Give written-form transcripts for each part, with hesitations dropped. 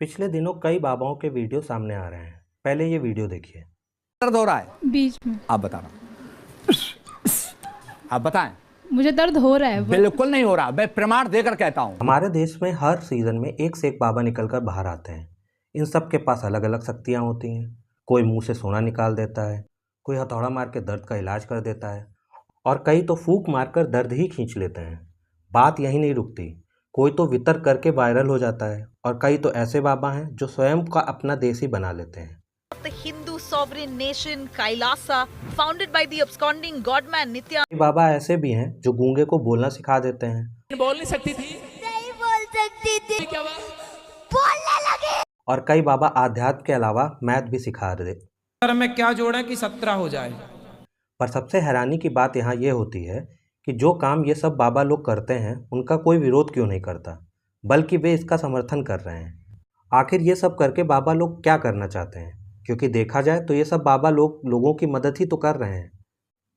पिछले दिनों कई बाबाओं के वीडियो सामने आ रहे हैं। पहले ये वीडियो देखिए। दर्द हो रहा है बीच में आप बताना। आप बताएं। मुझे दर्द हो रहा है बिल्कुल नहीं हो रहा, मैं प्रमाण देकर कहता हूं। हमारे देश में हर सीजन में एक से एक बाबा निकलकर बाहर आते हैं। इन सब के पास अलग अलग शक्तियाँ होती हैं। कोई मुंह से सोना निकाल देता है, कोई हथौड़ा मार के दर्द का इलाज कर देता है और कई तो फूंक मारकर दर्द ही खींच लेते हैं। बात यही नहीं रुकती, कोई तो वितर्क करके वायरल हो जाता है और कई तो ऐसे बाबा हैं जो स्वयं का अपना देश ही बना लेते हैं। The Hindu sovereign nation Kailasa, founded by the absconding godman Nitya. कई बाबा ऐसे भी हैं जो गूंगे को बोलना सिखा देते हैं। बोल नहीं सकती थी, नहीं बोल सकती थी, क्या हुआ? बोलने लगे। और कई बाबा आध्यात्म के अलावा मैथ भी सिखा दे। में क्या जोड़ा कि 17 हो जाए। पर सबसे हैरानी की बात यहाँ ये होती है कि जो काम ये सब बाबा लोग करते हैं उनका कोई विरोध क्यों नहीं करता, बल्कि वे इसका समर्थन कर रहे हैं। आखिर ये सब करके बाबा लोग क्या करना चाहते हैं? क्योंकि देखा जाए तो ये सब बाबा लोग लोगों की मदद ही तो कर रहे हैं।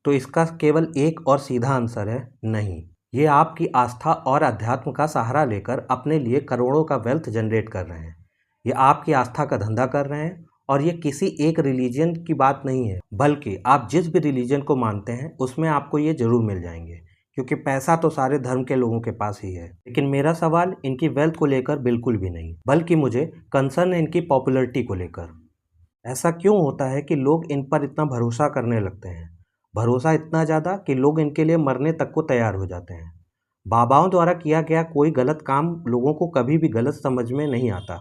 तो इसका केवल एक और सीधा आंसर है नहीं। ये आपकी आस्था और अध्यात्म का सहारा लेकर अपने लिए करोड़ों का वेल्थ जनरेट कर रहे हैं। ये आपकी आस्था का धंधा कर रहे हैं और ये किसी एक रिलीजन की बात नहीं है, बल्कि आप जिस भी रिलीजन को मानते हैं उसमें आपको ये जरूर मिल जाएंगे, क्योंकि पैसा तो सारे धर्म के लोगों के पास ही है। लेकिन मेरा सवाल इनकी वेल्थ को लेकर बिल्कुल भी नहीं, बल्कि मुझे कंसर्न है इनकी पॉपुलैरिटी को लेकर। ऐसा क्यों होता है कि लोग इन पर इतना भरोसा करने लगते हैं? भरोसा इतना ज़्यादा कि लोग इनके लिए मरने तक को तैयार हो जाते हैं। बाबाओं द्वारा किया गया कोई गलत काम लोगों को कभी भी गलत समझ में नहीं आता।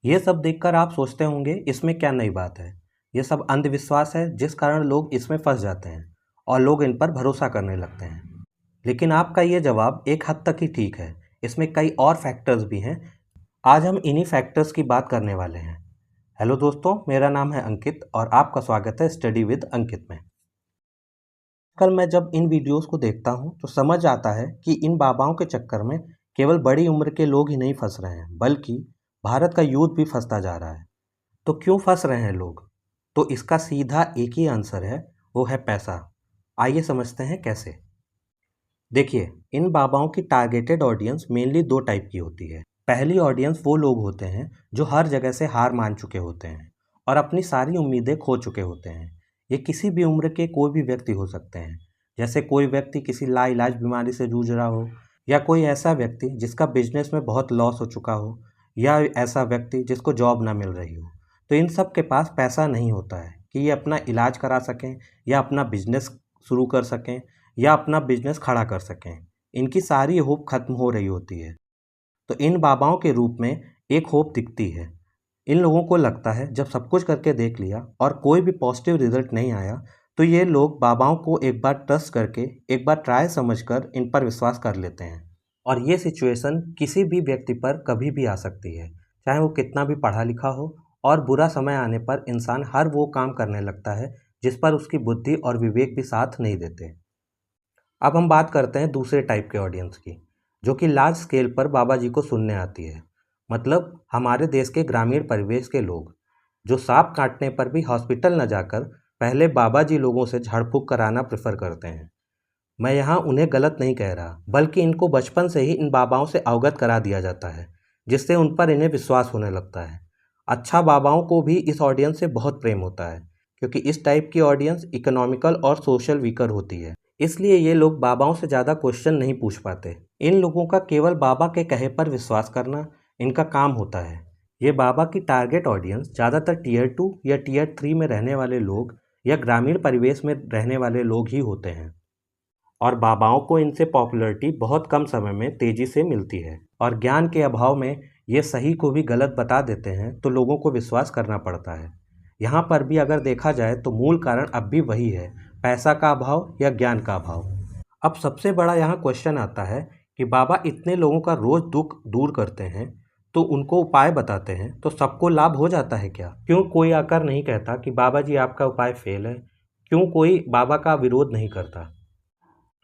ये सब देखकर आप सोचते होंगे इसमें क्या नई बात है, ये सब अंधविश्वास है जिस कारण लोग इसमें फंस जाते हैं और लोग इन पर भरोसा करने लगते हैं। लेकिन आपका ये जवाब एक हद तक ही ठीक है, इसमें कई और फैक्टर्स भी हैं। आज हम इन्हीं फैक्टर्स की बात करने वाले हैं। हेलो दोस्तों, मेरा नाम है अंकित और आपका स्वागत है स्टडी विद अंकित में। कल मैं जब इन वीडियोस को देखता हूं तो समझ आता है कि इन बाबाओं के चक्कर में केवल बड़ी उम्र के लोग ही नहीं फंस रहे हैं, बल्कि भारत का यूथ भी फंसता जा रहा है। तो क्यों फंस रहे हैं लोग? तो इसका सीधा एक ही आंसर है, वो है पैसा। आइए समझते हैं कैसे। देखिए, इन बाबाओं की टारगेटेड ऑडियंस मेनली दो टाइप की होती है। पहली ऑडियंस वो लोग होते हैं जो हर जगह से हार मान चुके होते हैं और अपनी सारी उम्मीदें खो चुके होते हैं। ये किसी भी उम्र के कोई भी व्यक्ति हो सकते हैं, जैसे कोई व्यक्ति किसी लाइलाज बीमारी से जूझ रहा हो, या कोई ऐसा व्यक्ति जिसका बिजनेस में बहुत लॉस हो चुका हो, या ऐसा व्यक्ति जिसको जॉब ना मिल रही हो। तो इन सब के पास पैसा नहीं होता है कि ये अपना इलाज करा सकें या अपना बिजनेस शुरू कर सकें या अपना बिजनेस खड़ा कर सकें। इनकी सारी होप खत्म हो रही होती है। तो इन बाबाओं के रूप में एक होप दिखती है। इन लोगों को लगता है जब सब कुछ करके देख लिया और कोई भी पॉजिटिव रिजल्ट नहीं आया, तो ये लोग बाबाओं को एक बार ट्रस्ट करके, एक बार ट्राई समझकर इन पर विश्वास कर लेते हैं। और ये सिचुएशन किसी भी व्यक्ति पर कभी भी आ सकती है, चाहे वो कितना भी पढ़ा लिखा हो। और बुरा समय आने पर इंसान हर वो काम करने लगता है जिस पर उसकी बुद्धि और विवेक भी साथ नहीं देते। अब हम बात करते हैं दूसरे टाइप के ऑडियंस की, जो कि लार्ज स्केल पर बाबा जी को सुनने आती है। मतलब हमारे देश के ग्रामीण परिवेश के लोग, जो सांप काटने पर भी हॉस्पिटल न जाकर पहले बाबा जी लोगों से झाड़ फूक कराना प्रेफर करते हैं। मैं यहाँ उन्हें गलत नहीं कह रहा, बल्कि इनको बचपन से ही इन बाबाओं से अवगत करा दिया जाता है, जिससे उन पर इन्हें विश्वास होने लगता है। अच्छा, बाबाओं को भी इस ऑडियंस से बहुत प्रेम होता है, क्योंकि इस टाइप की ऑडियंस इकोनॉमिकल और सोशल वीकर होती है। इसलिए ये लोग बाबाओं से ज़्यादा क्वेश्चन नहीं पूछ पाते। इन लोगों का केवल बाबा के कहे पर विश्वास करना इनका काम होता है। ये बाबा की टारगेट ऑडियंस ज़्यादातर टीयर 2 या टीयर 3 में रहने वाले लोग या ग्रामीण परिवेश में रहने वाले लोग ही होते हैं। और बाबाओं को इनसे पॉपुलैरिटी बहुत कम समय में तेज़ी से मिलती है, और ज्ञान के अभाव में ये सही को भी गलत बता देते हैं, तो लोगों को विश्वास करना पड़ता है। यहाँ पर भी अगर देखा जाए तो मूल कारण अब भी वही है, पैसा का अभाव या ज्ञान का अभाव। अब सबसे बड़ा यहाँ क्वेश्चन आता है कि बाबा इतने लोगों का रोज़ दुख दूर करते हैं, तो उनको उपाय बताते हैं, तो सबको लाभ हो जाता है क्या? क्यों कोई आकर नहीं कहता कि बाबा जी आपका उपाय फेल है? क्यों कोई बाबा का विरोध नहीं करता?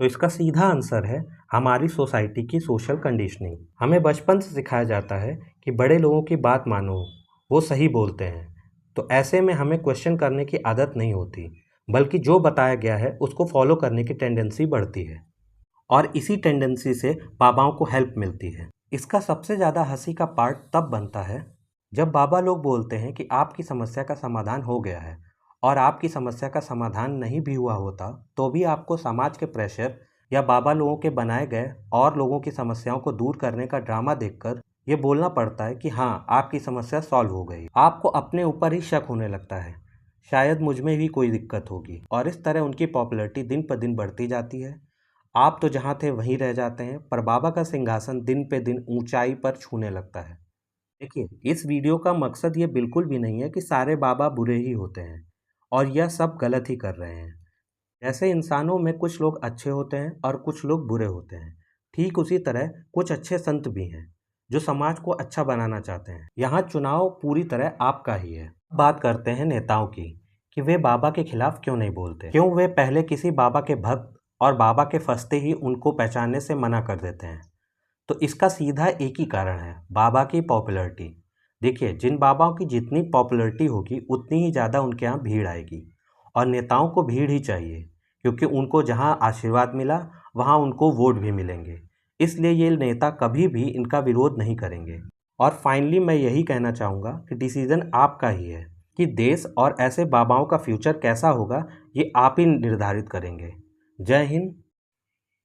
तो इसका सीधा आंसर है हमारी सोसाइटी की सोशल कंडीशनिंग। हमें बचपन से सिखाया जाता है कि बड़े लोगों की बात मानो, वो सही बोलते हैं। तो ऐसे में हमें क्वेश्चन करने की आदत नहीं होती, बल्कि जो बताया गया है उसको फॉलो करने की टेंडेंसी बढ़ती है, और इसी टेंडेंसी से बाबाओं को हेल्प मिलती है। इसका सबसे ज़्यादा हंसी का पार्ट तब बनता है जब बाबा लोग बोलते हैं कि आपकी समस्या का समाधान हो गया है और आपकी समस्या का समाधान नहीं भी हुआ होता तो भी आपको समाज के प्रेशर या बाबा लोगों के बनाए गए और लोगों की समस्याओं को दूर करने का ड्रामा देखकर ये बोलना पड़ता है कि हाँ, आपकी समस्या सॉल्व हो गई। आपको अपने ऊपर ही शक होने लगता है, शायद मुझ में भी कोई दिक्कत होगी, और इस तरह उनकी पॉपुलैरिटी दिन पर दिन बढ़ती जाती है। आप तो जहाँ थे वहीं रह जाते हैं, पर बाबा का सिंहासन दिन पे दिन ऊंचाई पर छूने लगता है। देखिए, इस वीडियो का मकसद ये बिल्कुल भी नहीं है कि सारे बाबा बुरे ही होते हैं और यह सब गलत ही कर रहे हैं। जैसे इंसानों में कुछ लोग अच्छे होते हैं और कुछ लोग बुरे होते हैं, ठीक उसी तरह कुछ अच्छे संत भी हैं जो समाज को अच्छा बनाना चाहते हैं। यहाँ चुनाव पूरी तरह आपका ही है। बात करते हैं नेताओं की कि वे बाबा के खिलाफ क्यों नहीं बोलते, क्यों वे पहले किसी बाबा के भक्त और बाबा के फंसते ही उनको पहचानने से मना कर देते हैं। तो इसका सीधा एक ही कारण है, बाबा की पॉपुलैरिटी। देखिए, जिन बाबाओं की जितनी पॉपुलैरिटी होगी उतनी ही ज़्यादा उनके यहाँ भीड़ आएगी, और नेताओं को भीड़ ही चाहिए क्योंकि उनको जहाँ आशीर्वाद मिला वहाँ उनको वोट भी मिलेंगे। इसलिए ये नेता कभी भी इनका विरोध नहीं करेंगे। और फाइनली मैं यही कहना चाहूँगा कि डिसीज़न आपका ही है कि देश और ऐसे बाबाओं का फ्यूचर कैसा होगा, ये आप ही निर्धारित करेंगे। जय हिंद।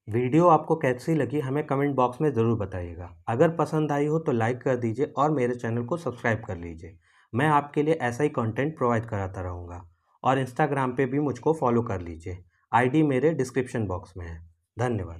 वीडियो आपको कैसी लगी हमें कमेंट बॉक्स में ज़रूर बताइएगा। अगर पसंद आई हो तो लाइक कर दीजिए और मेरे चैनल को सब्सक्राइब कर लीजिए। मैं आपके लिए ऐसा ही कंटेंट प्रोवाइड कराता रहूँगा। और इंस्टाग्राम पे भी मुझको फॉलो कर लीजिए, आईडी मेरे डिस्क्रिप्शन बॉक्स में है। धन्यवाद।